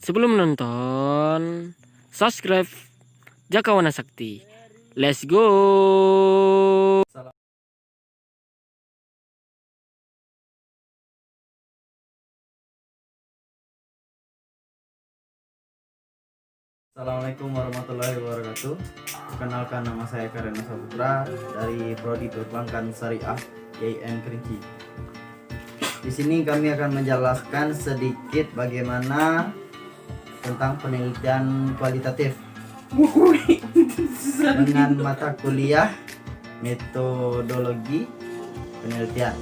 Sebelum menonton, subscribe Jakawana Sakti. Let's go. Assalamualaikum warahmatullahi wabarakatuh. Perkenalkan, nama saya Karena Saputra dari Prodi Perbankan Syariah YN Kerinci. Di sini kami akan menjelaskan sedikit bagaimana tentang penelitian kualitatif dengan mata kuliah metodologi penelitian.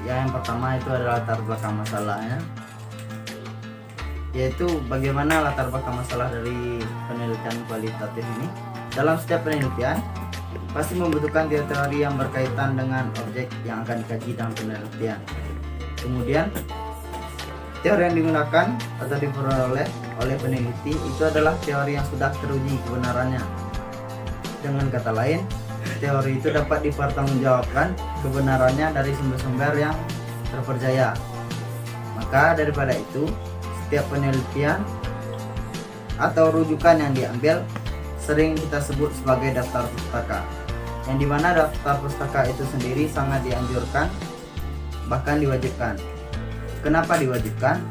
Yang pertama itu adalah latar belakang masalahnya, yaitu bagaimana latar belakang masalah dari penelitian kualitatif ini. Dalam setiap penelitian pasti membutuhkan teori yang berkaitan dengan objek yang akan dikaji dalam penelitian. Kemudian teori yang digunakan atau diperoleh oleh peneliti itu adalah teori yang sudah teruji kebenarannya. Dengan kata lain, teori itu dapat dipertanggungjawabkan kebenarannya dari sumber-sumber yang terpercaya. Maka daripada itu, setiap penelitian atau rujukan yang diambil sering kita sebut sebagai daftar pustaka, yang dimana daftar pustaka itu sendiri sangat dianjurkan, bahkan diwajibkan. Kenapa diwajibkan?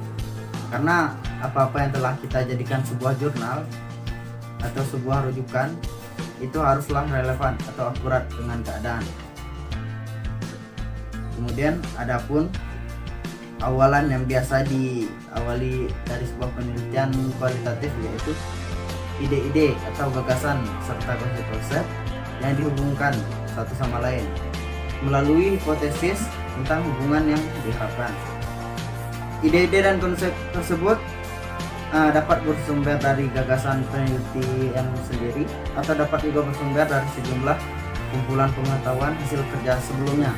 Karena apa-apa yang telah kita jadikan sebuah jurnal atau sebuah rujukan itu haruslah relevan atau akurat dengan keadaan. Kemudian adapun awalan yang biasa diawali dari sebuah penelitian kualitatif, yaitu ide-ide atau gagasan serta konsep-konsep yang dihubungkan satu sama lain melalui hipotesis tentang hubungan yang diharapkan. Ide-ide dan konsep tersebut dapat bersumber dari gagasan peneliti yang sendiri atau dapat juga bersumber dari sejumlah kumpulan pengetahuan hasil kerja sebelumnya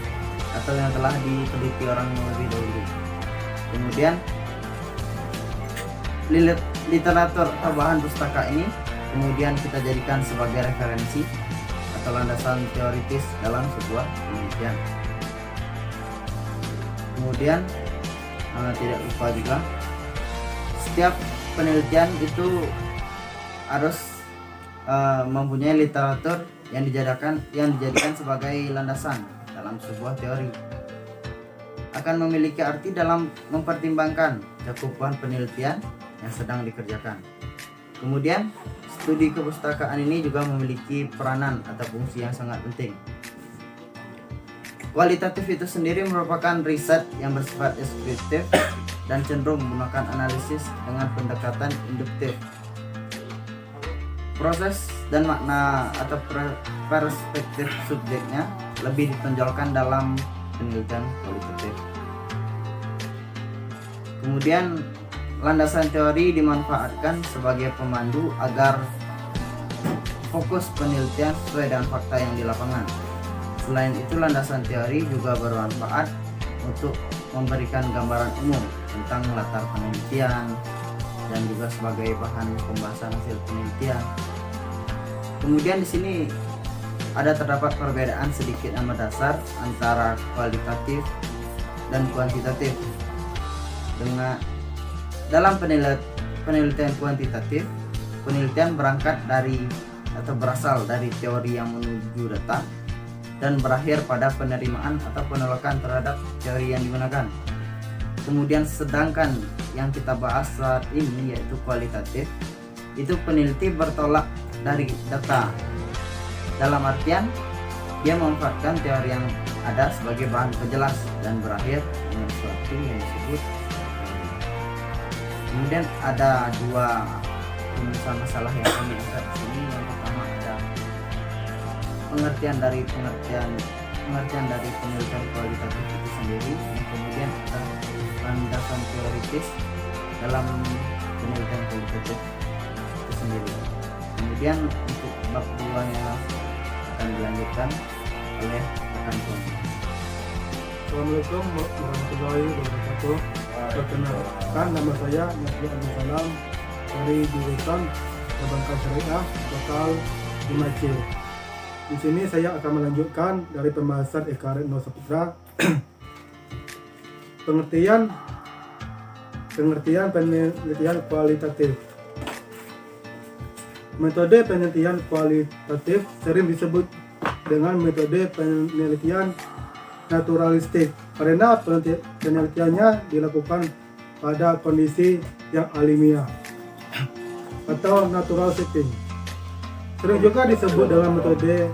atau yang telah diteliti orang lebih dahulu. Kemudian literatur atau bahan pustaka ini kemudian kita jadikan sebagai referensi atau landasan teoritis dalam sebuah penelitian. Kemudian tidak lupa juga, setiap penelitian itu harus mempunyai literatur yang dijadikan sebagai landasan dalam sebuah teori. Akan memiliki arti dalam mempertimbangkan cakupan penelitian yang sedang dikerjakan. Kemudian studi kepustakaan ini juga memiliki peranan atau fungsi yang sangat penting. Kualitatif itu sendiri merupakan riset yang bersifat deskriptif dan cenderung menggunakan analisis dengan pendekatan induktif. Proses dan makna atau perspektif subjeknya lebih ditonjolkan dalam penelitian kualitatif. Kemudian landasan teori dimanfaatkan sebagai pemandu agar fokus penelitian sesuai dengan fakta yang di lapangan. Selain itu, landasan teori juga bermanfaat untuk memberikan gambaran umum tentang latar penelitian dan juga sebagai bahan pembahasan hasil penelitian. Kemudian di sini terdapat perbedaan sedikit amat dasar antara kualitatif dan kuantitatif. Dalam penelitian kuantitatif, penelitian berasal dari teori yang menuju data dan berakhir pada penerimaan atau penolakan terhadap teori yang digunakan. Kemudian sedangkan yang kita bahas saat ini yaitu kualitatif, itu peneliti bertolak dari data. Dalam artian dia memanfaatkan teori yang ada sebagai bahan penjelas dan berakhir dengan sesuatu yang disebut. Kemudian ada dua rumusan masalah yang kami angkat di sini. Yang pertama ada pengertian dari penelitian kualitatif itu sendiri, yang kemudian ada landasan teoritis dalam penelitian kualitatif itu sendiri. Kemudian untuk bab 2-nya akan dilanjutkan oleh rekan kami. Assalamualaikum warahmatullahi wabarakatuh. Perkenalkan, nama saya Nasir Abdul Salam dari jurusan Perbankan Syariah Bakal 5C. Di sini saya akan melanjutkan dari pembahasan Eka Retno Saputra. Pengertian pengertian penelitian kualitatif. Metode penelitian kualitatif sering disebut dengan metode penelitian naturalistik karena penelitiannya dilakukan pada kondisi yang alamiah atau natural setting. Sering juga disebut dengan metode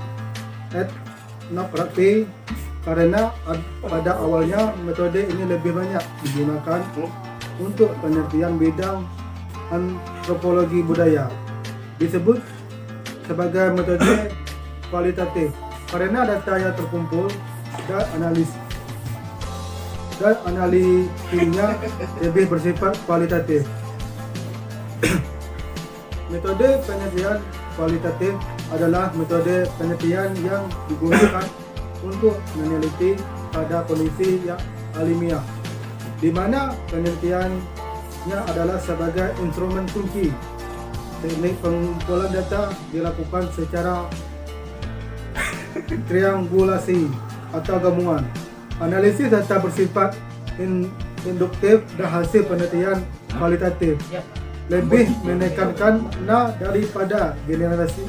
etnografi karena pada awalnya metode ini lebih banyak digunakan untuk penelitian bidang antropologi budaya. Disebut sebagai metode kualitatif karena data yang terkumpul dan analisisnya lebih bersifat kualitatif. Metode penelitian kualitatif adalah metode penelitian yang digunakan untuk meneliti pada kondisi yang alamiah, di mana penelitiannya adalah sebagai instrumen kunci. Teknik pengumpulan data dilakukan secara triangulasi atau gabungan. Analisis data bersifat induktif dan hasil penelitian kualitatif lebih menekankan daripada generalisasi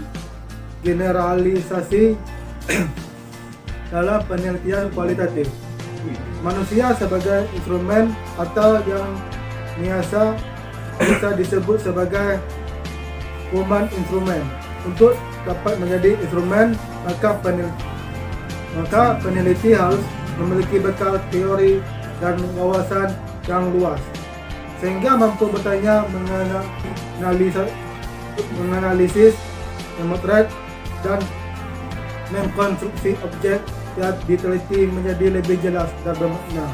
dalam penelitian kualitatif. Manusia sebagai instrumen atau yang biasa bisa disebut sebagai human instrumen. Untuk dapat menjadi instrumen, maka peneliti harus memiliki bekal teori dan wawasan yang luas sehingga mampu bertanya, menganalisis, memotret dan mengkonstruksi objek yang diteliti menjadi lebih jelas dan bermakna.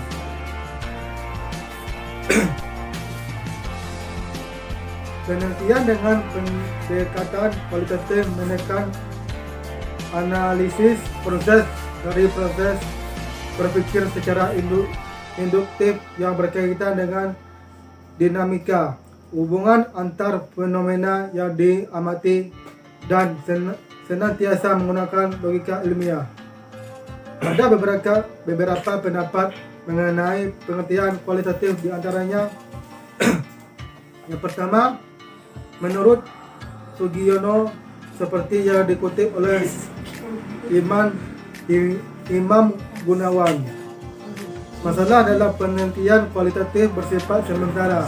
Penelitian dengan pendekatan kualitatif menekan analisis proses dari proses berpikir secara induktif yang berkaitan dengan dinamika hubungan antar fenomena yang diamati dan senantiasa menggunakan logika ilmiah. Ada beberapa pendapat mengenai pengertian kualitatif, di antaranya yang pertama, menurut Sugiono, seperti yang dikutip oleh Imam Gunawan, masalah dalam penelitian kualitatif bersifat sementara,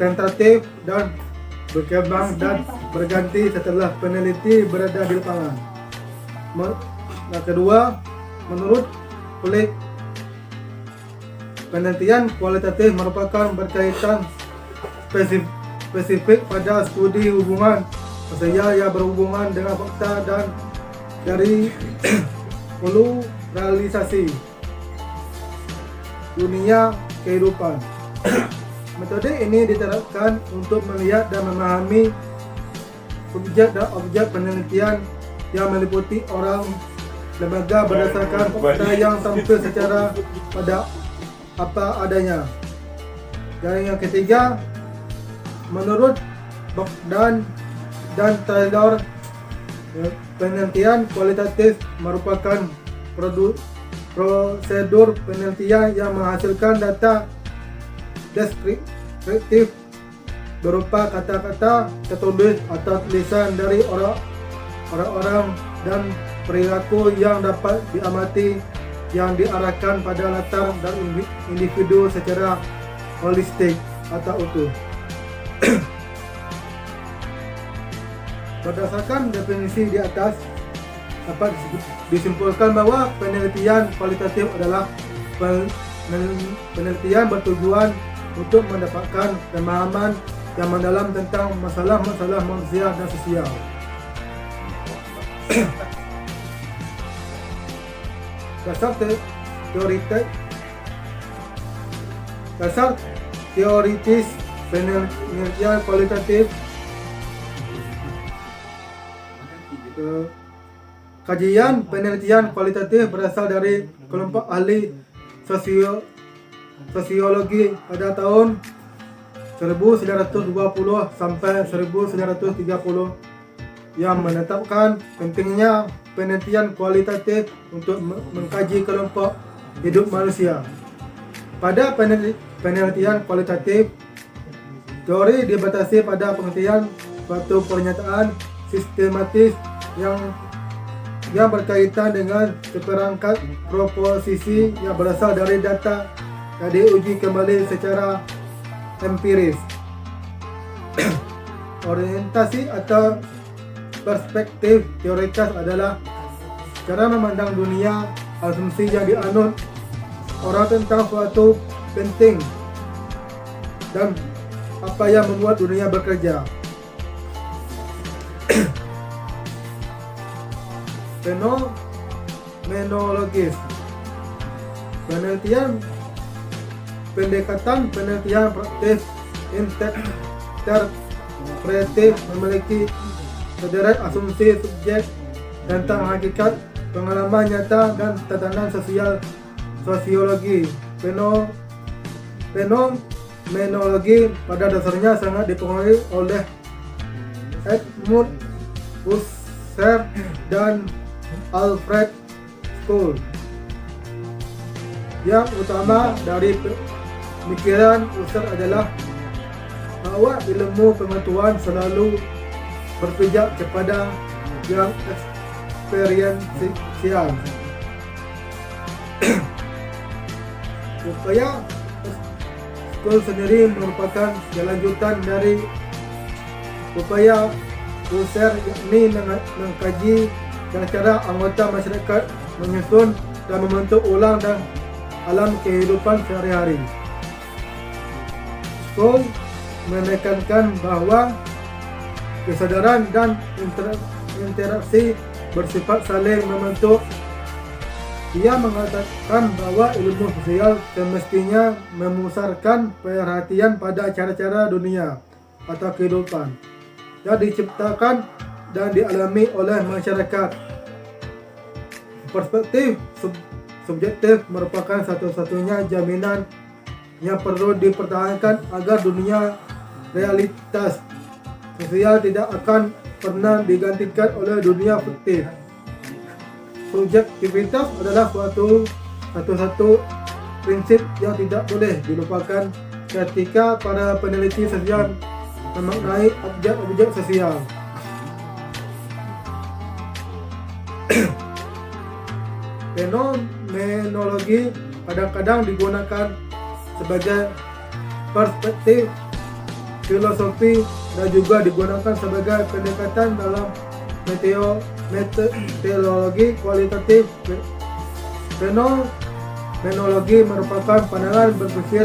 tentatif dan berkembang dan berganti setelah peneliti berada di lapangan. Yang kedua, menurut Flick, penelitian kualitatif merupakan berkaitan spesifik pada studi hubungan sosial yang berhubungan dengan fakta dan dari pluralisasi dunia kehidupan. Metode ini diterapkan untuk melihat dan memahami subjek dan objek penelitian yang meliputi orang, lembaga berdasarkan fakta yang tampil secara pada apa adanya. Dan yang ketiga, menurut Bogdan dan Taylor, penelitian kualitatif merupakan prosedur penelitian yang menghasilkan data deskriptif berupa kata-kata tertulis atau tulisan dari orang-orang dan perilaku yang dapat diamati, yang diarahkan pada latar dan individu secara holistik atau utuh. Berdasarkan definisi di atas, dapat disimpulkan bahwa penelitian kualitatif adalah penelitian bertujuan untuk mendapatkan pemahaman yang mendalam tentang masalah-masalah manusia dan sosial. Dasar teoritis penelitian kualitatif. Kajian penelitian kualitatif berasal dari kelompok ahli sosiologi pada tahun 1920 sampai 1930 yang menetapkan pentingnya penelitian kualitatif untuk mengkaji kelompok hidup manusia. Pada penelitian kualitatif, teori dibatasi pada pengertian suatu pernyataan sistematis yang berkaitan dengan seperangkat proposisi yang berasal dari data yang diuji kembali secara empiris. Orientasi atau perspektif teorikas adalah cara memandang dunia, asumsi yang dianut orang tentang suatu penting dan apa yang membuat dunia bekerja. Fenomenologis, pendekatan penelitian praktis interpretif memiliki sederet asumsi subjek tentang hakikat, pengalaman nyata, dan tatanan sosiologi. Fenomenologi pada dasarnya sangat dipengaruhi oleh Edmund Husserl dan Alfred Stoll. Yang utama dari pemikiran Husserl adalah bahwa ilmu pengetahuan selalu berpijak kepada yang eksperiensial. Upaya Stoll sendiri merupakan kelanjutan dari upaya Husserl, yakni mengkaji cara anggota masyarakat menyusun dan membentuk ulang dan alam kehidupan sehari-hari. Stoll menekankan bahwa kesadaran dan interaksi bersifat saling membentuk. Ia mengatakan bahwa ilmu sosial semestinya memusatkan perhatian pada cara-cara dunia atau kehidupan yang diciptakan dan dialami oleh masyarakat. Perspektif subjektif merupakan satu-satunya jaminan yang perlu dipertahankan agar dunia realitas sosial tidak akan pernah digantikan oleh dunia fiktif. Subjektivitas adalah satu-satu prinsip yang tidak boleh dilupakan ketika para peneliti sosial memaknai objek-objek sosial. Fenomenologi kadang-kadang digunakan sebagai perspektif filosofi dan juga digunakan sebagai pendekatan dalam metodologi kualitatif. Fenomenologi merupakan pandangan berpikir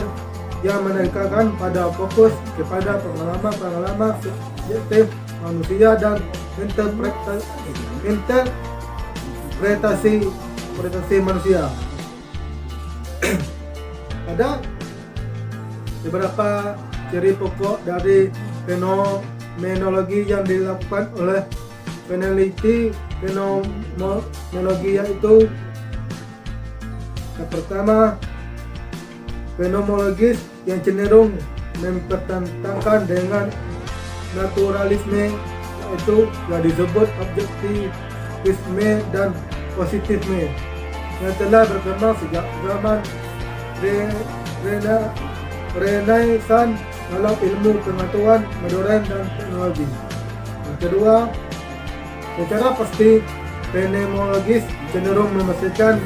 yang menekankan pada fokus kepada pengalaman subjektif manusia dan interpretasi manusia. Ada beberapa ciri pokok dari fenomenologi yang dilakukan oleh peneliti fenomenologi, yaitu yang pertama, fenomenologis yang cenderung mempertentangkan dengan naturalisme, yaitu yang disebut objektivisme dan positifisme, yang telah berkembang sejak zaman Renaissance dalam ilmu pengetahuan modern dan teknologi. Yang kedua, secara pasti fenomenologis cenderung memastikan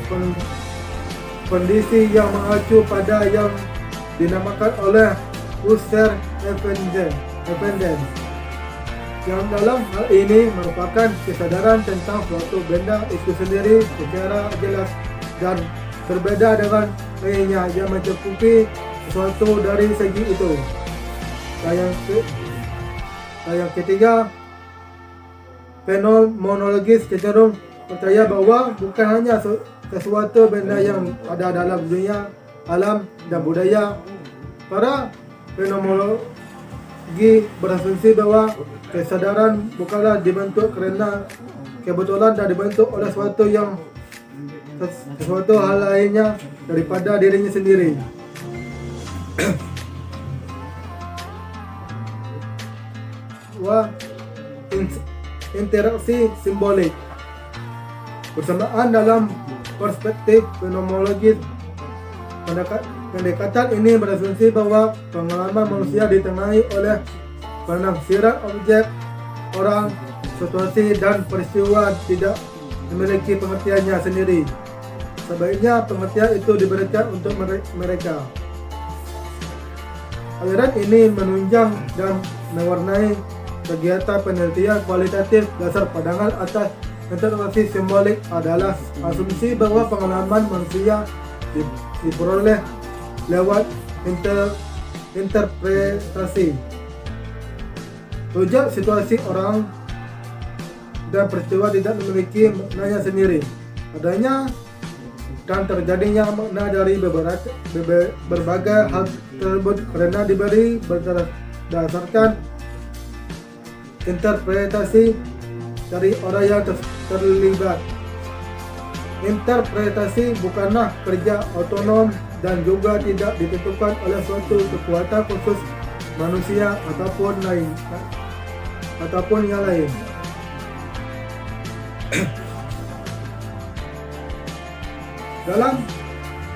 kondisi yang mengacu pada yang dinamakan oleh Husserl dependence, yang dalam hal ini merupakan kesadaran tentang suatu benda itu sendiri secara jelas dan berbeda dengan lainnya yang mencakupi sesuatu dari segi itu. Yang ketiga, fenomenologis cenderung percaya bahwa bukan hanya sesuatu benda yang ada dalam dunia, alam, dan budaya. Para fenomenologi berasumsi bahwa kesadaran bukanlah dibentuk kerana kebetulan dan dibentuk oleh sesuatu hal lainnya daripada dirinya sendiri. Interaksi simbolik bersamaan dalam perspektif fenomenologi Pendekatan ini berasumsi bahwa pengalaman manusia ditengahi oleh penafsiran objek, orang, situasi, dan peristiwa tidak memiliki pengertiannya sendiri. Sebaiknya pengertian itu diberikan untuk mereka. Aliran ini menunjang dan mewarnai kegiatan penelitian kualitatif. Dasar pandangan atas interpretasi simbolik adalah asumsi bahwa pengalaman manusia diperoleh lewat interpretasi. Rujak situasi orang dan peristiwa tidak memiliki maknanya sendiri. Adanya dan terjadinya makna dari berbagai hal tersebut karena diberi berdasarkan interpretasi dari orang yang terlibat. Interpretasi bukanlah kerja otonom dan juga tidak ditentukan oleh suatu kekuatan khusus manusia ataupun yang lain. Dalam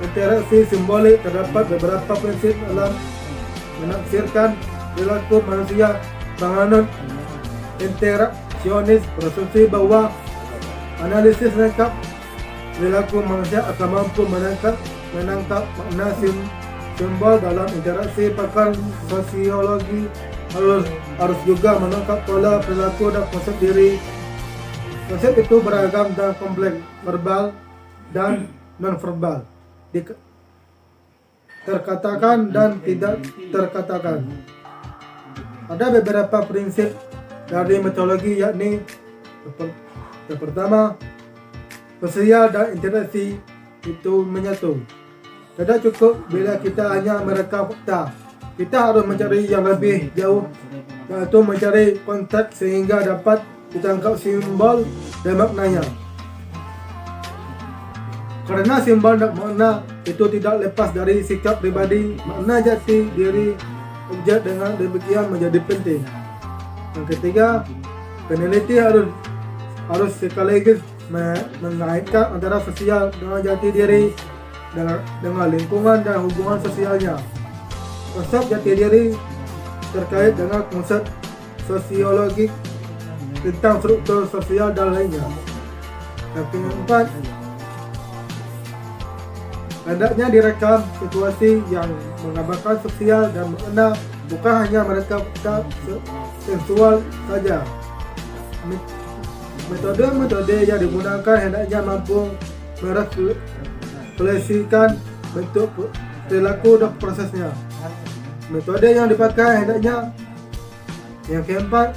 interaksi simbolik terdapat beberapa prinsip dalam menafsirkan perilaku manusia. Penganut interaksionis berasumsi bahwa analisis lengkap perilaku manusia akan mampu menangkap makna simbol dalam interaksi. Pakar sosiologi harus juga menangkap pola perilaku dan konsep diri. Konsep itu beragam dan kompleks, verbal dan non-verbal, terkatakan dan tidak terkatakan. Ada beberapa prinsip dari metodologi, yakni yang pertama, sosial dan interaksi itu menyatu. Tidak cukup bila kita hanya merekam fakta. Kita harus mencari yang lebih jauh, yaitu mencari konteks sehingga dapat ditangkap simbol dan maknanya. Karena simbol dan makna itu tidak lepas dari sikap pribadi, makna jati diri objek dengan demikian menjadi penting. Yang ketiga, peneliti harus sekaligus mengaitkan antara sosial dengan jati diri dengan lingkungan dan hubungan sosialnya. Konsep jati diri terkait dengan konsep sosiologik tentang struktur sosial dan lainnya. Yang keempat, hendaknya direkam situasi yang menggambarkan sosial dan makna, bukan hanya merekam fakta sensual saja. Metode-metode yang digunakan hendaknya mampu merefleksikan bentuk perilaku dan prosesnya. Metode yang dipakai hendaknya, yang keempat,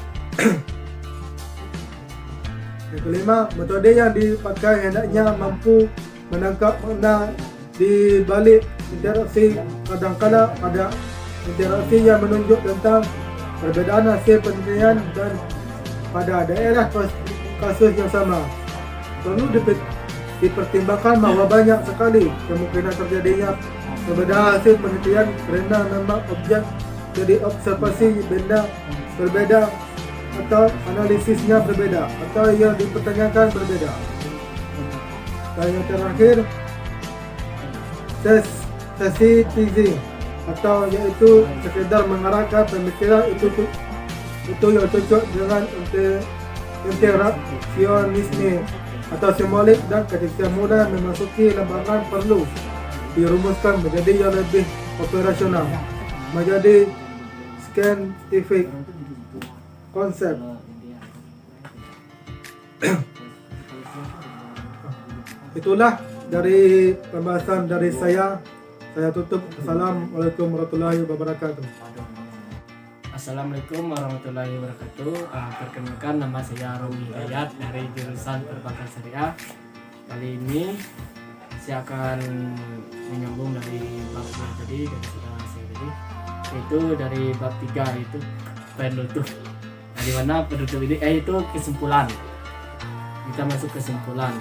yang kelima, metode yang dipakai hendaknya mampu menangkap makna di balik interaksi. Kadang-kadang ada interaksi yang menunjuk tentang perbedaan hasil penelitian dan pada daerah kasus yang sama. Perlu dipertimbangkan bahwa banyak sekali kemungkinan terjadinya perbedaan hasil penelitian kerana memang objek jadi observasi benda berbeda atau analisisnya berbeda atau yang dipertanyakan berbeda. Dan yang terakhir, sensitizing atau yaitu sekedar mengarahkan pemikiran itu yang cocok dengan interaksionisme atau simbolik, dan ketika mudah memasuki lembaran perlu dirumuskan menjadi yang lebih operasional, menjadi scientific konsep. Itulah dari pembahasan dari saya. Saya tutup. Assalamualaikum warahmatullahi wabarakatuh. Assalamualaikum warahmatullahi wabarakatuh. Perkenalkan, nama saya Romi Hidayat dari jurusan Perbankan Syariah. Kali ini saya akan menyambung dari bab yang tadi dari saudara saya tadi, yaitu dari bab 3, yaitu penutup. Di mana penutup ini itu kesimpulan. Kita masuk kesimpulan.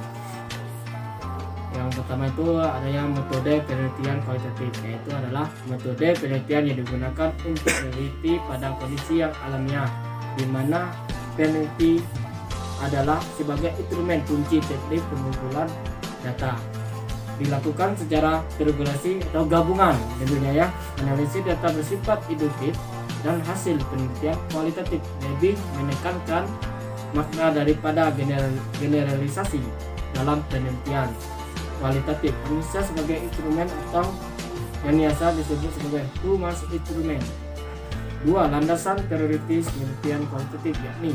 Yang pertama itu adanya metode penelitian kualitatif, yaitu adalah metode penelitian yang digunakan untuk meneliti pada kondisi yang alamiah, di mana peneliti adalah sebagai instrumen kunci teknik pengumpulan data. dilakukan secara regulasi atau gabungan tentunya ya. Analisis data bersifat induktif dan hasil penelitian kualitatif lebih menekankan makna daripada generalisasi dalam penelitian kualitatif. Bisa sebagai instrumen atau yang biasa disebut sebagai rumus instrumen. 2. Landasan teoritis penelitian kualitatif, yakni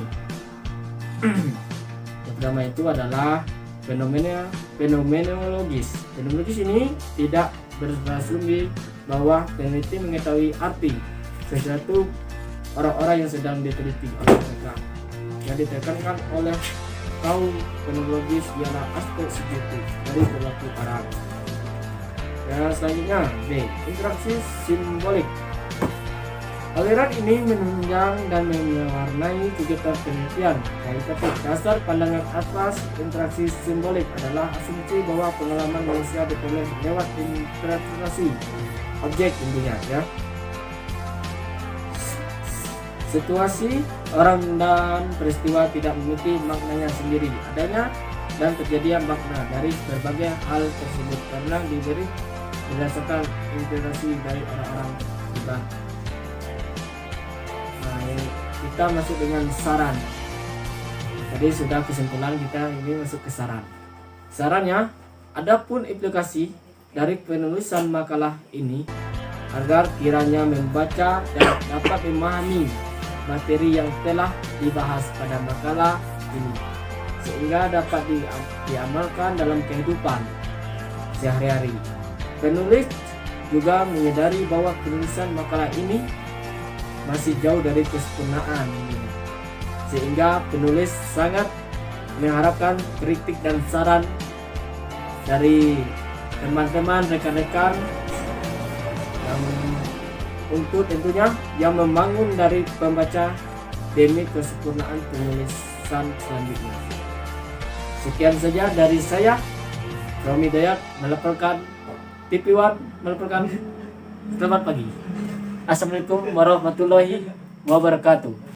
yang pertama itu adalah fenomenologis. Fenomenologis ini tidak berasumsi bahwa peneliti mengetahui arti sesuatu orang-orang yang sedang diteliti oleh mereka. Yang ditekankan oleh kaum fenomenologis ialah aspek subjektif dari perilaku orang. Dan selanjutnya B. Interaksi simbolik. Aliran ini menunjang dan mewarnai kegiatan penelitian kualitatif. Dasar pandangan atas interaksi simbolik adalah asumsi bahwa pengalaman manusia diperoleh lewat interpretasi objek tentunya ya. Situasi, orang dan peristiwa tidak memiliki maknanya sendiri. Adanya dan terjadinya makna dari berbagai hal tersebut karena diberi berdasarkan interpretasi dari orang-orang hebat. Kita masuk dengan saran. Tadi sudah kesimpulan, kita ini masuk ke saran. Sarannya, adapun implikasi dari penulisan makalah ini agar kiranya membaca dan dapat memahami materi yang telah dibahas pada makalah ini sehingga dapat diamalkan dalam kehidupan sehari-hari. Penulis juga menyadari bahwa penulisan makalah ini masih jauh dari kesempurnaan, sehingga penulis sangat mengharapkan kritik dan saran dari teman-teman rekan-rekan yang untuk tentunya yang membangun dari pembaca demi kesempurnaan penulisan selanjutnya. Sekian saja dari saya, Romi Dayat, melaporkan TV One, melaporkan. Selamat pagi. Assalamualaikum warahmatullahi wabarakatuh.